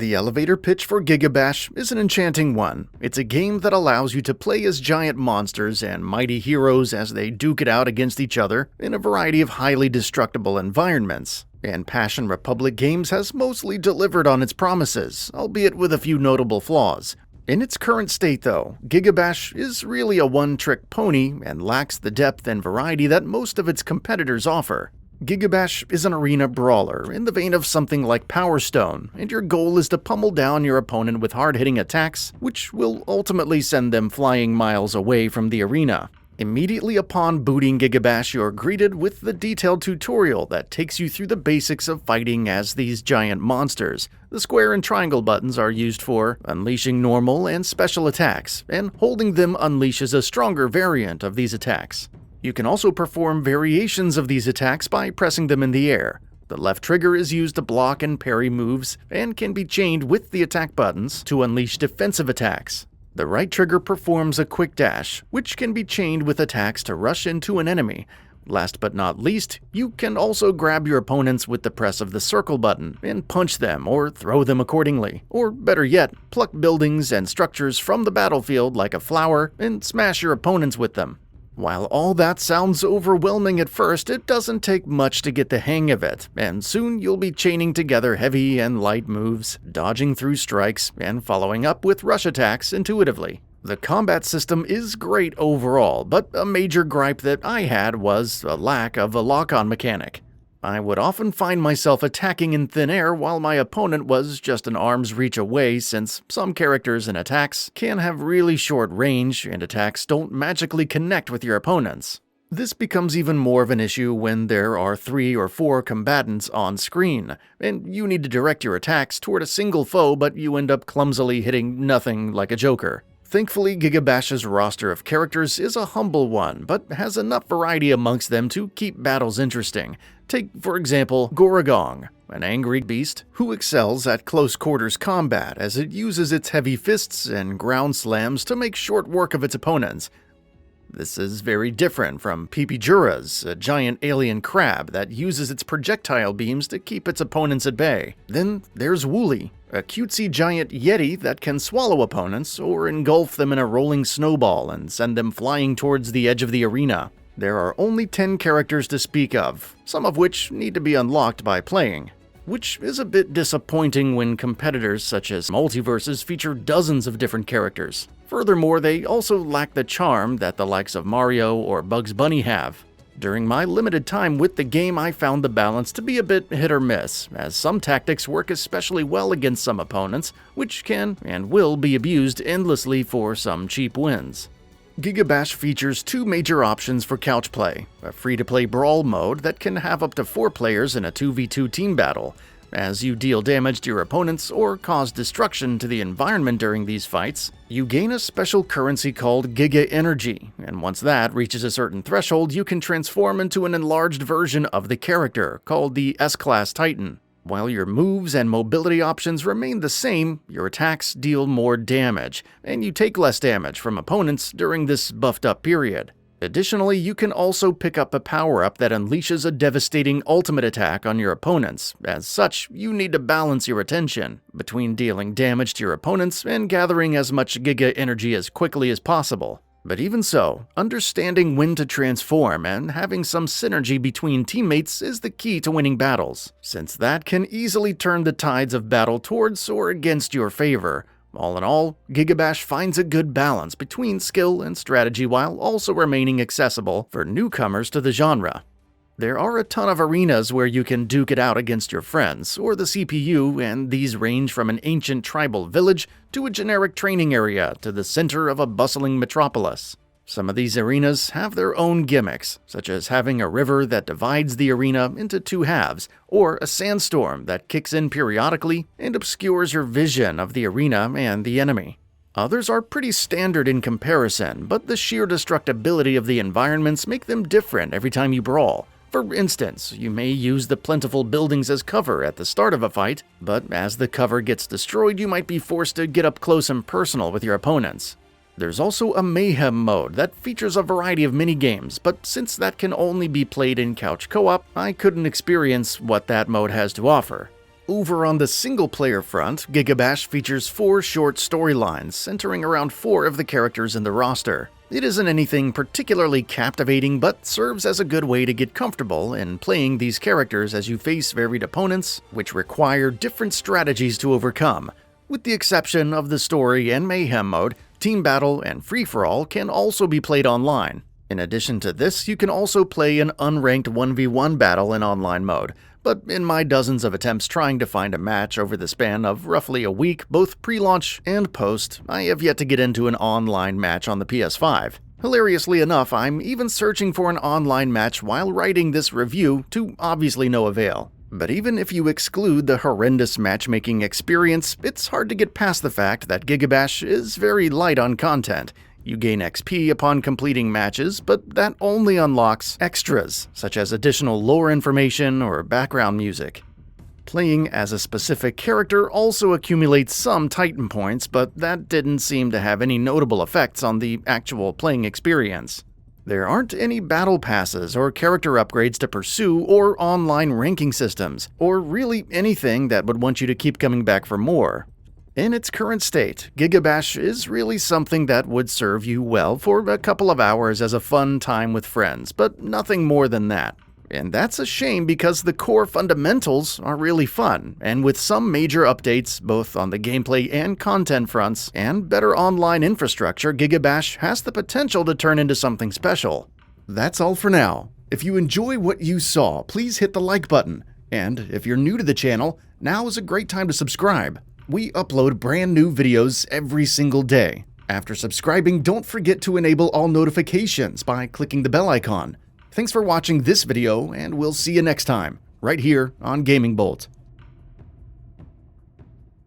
The elevator pitch for Gigabash is an enchanting one. It's a game that allows you to play as giant monsters and mighty heroes as they duke it out against each other in a variety of highly destructible environments. And Passion Republic Games has mostly delivered on its promises, albeit with a few notable flaws. In its current state though, Gigabash is really a one-trick pony and lacks the depth and variety that most of its competitors offer. Gigabash is an arena brawler in the vein of something like Power Stone, and your goal is to pummel down your opponent with hard-hitting attacks, which will ultimately send them flying miles away from the arena. Immediately upon booting Gigabash, you're greeted with the detailed tutorial that takes you through the basics of fighting as these giant monsters. The square and triangle buttons are used for unleashing normal and special attacks, and holding them unleashes a stronger variant of these attacks. You can also perform variations of these attacks by pressing them in the air. The left trigger is used to block and parry moves, and can be chained with the attack buttons to unleash defensive attacks. The right trigger performs a quick dash, which can be chained with attacks to rush into an enemy. Last but not least, you can also grab your opponents with the press of the circle button and punch them or throw them accordingly. Or better yet, pluck buildings and structures from the battlefield like a flower and smash your opponents with them. While all that sounds overwhelming at first, it doesn't take much to get the hang of it, and soon you'll be chaining together heavy and light moves, dodging through strikes, and following up with rush attacks intuitively. The combat system is great overall, but a major gripe that I had was a lack of a lock-on mechanic. I would often find myself attacking in thin air while my opponent was just an arm's reach away, since some characters and attacks can have really short range and attacks don't magically connect with your opponents. This becomes even more of an issue when there are 3 or 4 combatants on screen, and you need to direct your attacks toward a single foe, but you end up clumsily hitting nothing like a joker. Thankfully, Gigabash's roster of characters is a humble one, but has enough variety amongst them to keep battles interesting. Take, for example, Goragong, an angry beast who excels at close-quarters combat as it uses its heavy fists and ground slams to make short work of its opponents. This is very different from Pipijuras, a giant alien crab that uses its projectile beams to keep its opponents at bay. Then there's Wooly, a cutesy giant yeti that can swallow opponents or engulf them in a rolling snowball and send them flying towards the edge of the arena. There are only 10 characters to speak of, some of which need to be unlocked by playing, which is a bit disappointing when competitors such as Multiverses feature dozens of different characters. Furthermore, they also lack the charm that the likes of Mario or Bugs Bunny have. During my limited time with the game, I found the balance to be a bit hit or miss, as some tactics work especially well against some opponents, which can and will be abused endlessly for some cheap wins. Gigabash features 2 major options for couch play: a free-to-play brawl mode that can have up to 4 players in a 2v2 team battle. As you deal damage to your opponents or cause destruction to the environment during these fights, you gain a special currency called Giga Energy, and once that reaches a certain threshold, you can transform into an enlarged version of the character, called the S-Class Titan. While your moves and mobility options remain the same, your attacks deal more damage, and you take less damage from opponents during this buffed-up period. Additionally, you can also pick up a power-up that unleashes a devastating ultimate attack on your opponents. As such, you need to balance your attention between dealing damage to your opponents and gathering as much Giga Energy as quickly as possible. But even so, understanding when to transform and having some synergy between teammates is the key to winning battles, since that can easily turn the tides of battle towards or against your favor. All in all, Gigabash finds a good balance between skill and strategy while also remaining accessible for newcomers to the genre. There are a ton of arenas where you can duke it out against your friends or the CPU, and these range from an ancient tribal village to a generic training area to the center of a bustling metropolis. Some of these arenas have their own gimmicks, such as having a river that divides the arena into 2 halves, or a sandstorm that kicks in periodically and obscures your vision of the arena and the enemy. Others are pretty standard in comparison, but the sheer destructibility of the environments make them different every time you brawl. For instance, you may use the plentiful buildings as cover at the start of a fight, but as the cover gets destroyed, you might be forced to get up close and personal with your opponents. There's also a Mayhem mode that features a variety of minigames, but since that can only be played in couch co-op, I couldn't experience what that mode has to offer. Over on the single-player front, Gigabash features 4 short storylines centering around 4 of the characters in the roster. It isn't anything particularly captivating, but serves as a good way to get comfortable in playing these characters as you face varied opponents, which require different strategies to overcome. With the exception of the story and mayhem mode, Team Battle and Free-for-All can also be played online. In addition to this, you can also play an unranked 1v1 battle in online mode, but in my dozens of attempts trying to find a match over the span of roughly a week, both pre-launch and post, I have yet to get into an online match on the PS5. Hilariously enough, I'm even searching for an online match while writing this review, to obviously no avail. But even if you exclude the horrendous matchmaking experience, it's hard to get past the fact that Gigabash is very light on content. You gain XP upon completing matches, but that only unlocks extras, such as additional lore information or background music. Playing as a specific character also accumulates some Titan points, but that didn't seem to have any notable effects on the actual playing experience. There aren't any battle passes or character upgrades to pursue or online ranking systems, or really anything that would want you to keep coming back for more. In its current state, Gigabash is really something that would serve you well for a couple of hours as a fun time with friends, but nothing more than that. And that's a shame because the core fundamentals are really fun, and with some major updates both on the gameplay and content fronts, and better online infrastructure, Gigabash has the potential to turn into something special. That's all for now. If you enjoy what you saw, please hit the like button. And if you're new to the channel, now is a great time to subscribe. We upload brand new videos every single day. After subscribing, don't forget to enable all notifications by clicking the bell icon. Thanks for watching this video, and we'll see you next time, right here on GamingBolt.